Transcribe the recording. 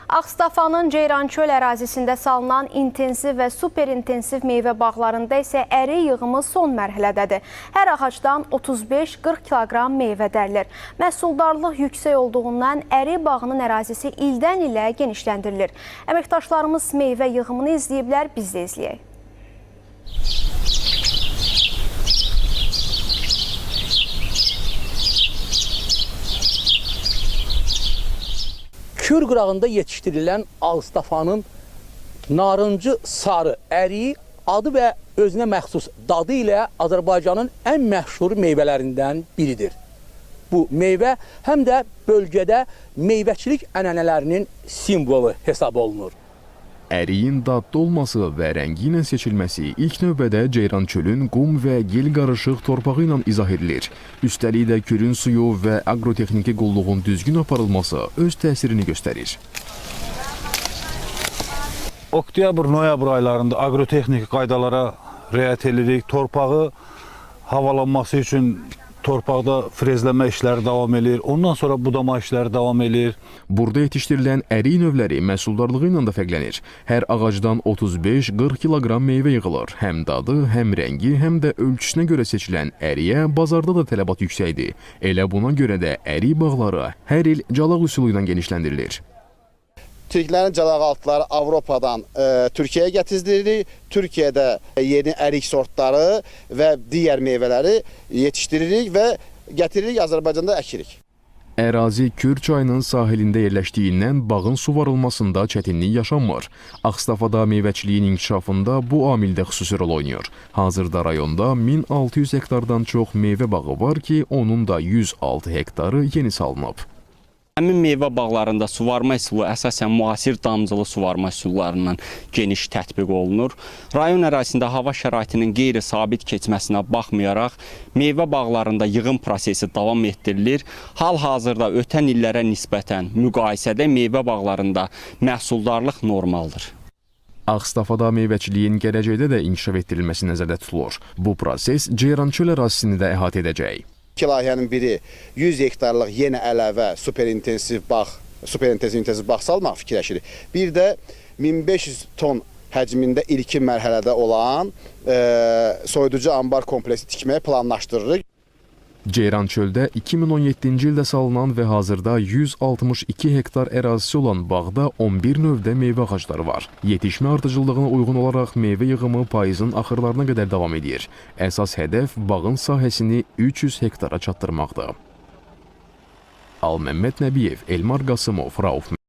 Ağstafanın Ceyrançöl ərazisində salınan intensiv və superintensiv meyvə bağlarında isə ərik yığımı son mərhələdədir. Hər ağacdan 35-40 kiloqram meyvə dərilir. Məhsuldarlıq yüksək olduğundan ərik bağının ərazisi ildən ilə genişləndirilir. Əməkdaşlarımız meyvə yığımını izləyiblər, biz də izləyək. Kür qırağında yetişdirilən Ağstafanın narıncı sarı əriyi adı və özünə məxsus dadı ilə Azərbaycanın ən məşhur meyvələrindən biridir. Bu meyvə həm də bölgədə meyvəçilik ənənələrinin simvolu hesab olunur. Əriyin dadlı olması və rəngi ilə seçilməsi ilk növbədə Ceyrançölün qum və gil qarışıq torpağı ilə izah edilir. Üstəlik də kürün suyu və agrotexniki qulluğun düzgün aparılması öz təsirini göstərir. Oktyabr-noyabr aylarında agrotexniki qaydalara riayət edirik. Torpağı havalanması üçün torpaqda frezləmə işləri davam edir. Ondan sonra budama işləri davam edir. Burada yetişdirilən ərik növləri məhsuldarlığı ilə də fərqlənir. Hər ağacdan 35-40 kiloqram meyvə yığılır. Həm dadı, həm rəngi, həm də ölçüsünə görə seçilən əriyə bazarda da tələbat yüksəkdir. Elə buna görə də ərik bağları hər il calaq üsulu ilə genişləndirilir. Türklərin calaqaltıları Avropadan Türkiyəyə gətirilir. Türkiyədə yeni ərik sortları və digər meyvələri yetişdiririk və gətiririk, Azərbaycanda əkirik. Ərazi Kür çayının sahilində yerləşdiyindən bağın suvarılmasında çətinlik yaşanmır. Ağstafada meyvəçiliyin inkişafında bu amildə xüsusi rol oynayır. Hazırda rayonda 1600 hektardan çox meyvə bağı var ki, onun da 106 hektarı yeni salınıb. Həmin meyvə bağlarında suvarma üsulu əsasən müasir damcılı suvarma üsullarından geniş tətbiq olunur. Rayon ərazisində hava şəraitinin qeyri-sabit keçməsinə baxmayaraq, meyvə bağlarında yığım prosesi davam etdirilir. Hal-hazırda ötən illərə nisbətən müqayisədə meyvə bağlarında məhsuldarlıq normaldır. Ağstafada meyvəçiliyin gələcəkdə də inkişaf etdirilməsi nəzərdə tutulur. Bu proses Ceyrançöl ərazisini də əhatə edəcək. İki layihənin biri 100 hektarlıq yenə əlavə superintensiv bağ salmaq fikirləşirik. Bir də 1500 ton həcmində ilkin mərhələdə olan soyuducu ambar kompleksi tikməyə planlaşdırırıq. Ceyrançöldə 2017-ci ildə salınan və hazırda 162 hektar ərazisi olan bağda 11 növdə meyvə ağacları var. Yetişmə ardıcıllığına uyğun olaraq meyvə yığımı payızın axırlarına qədər davam edir. Əsas hədəf bağın sahəsini 300 hektara çatdırmaqdır. Alməmməd Nəbiyev, Elmar Qasımov, Rauf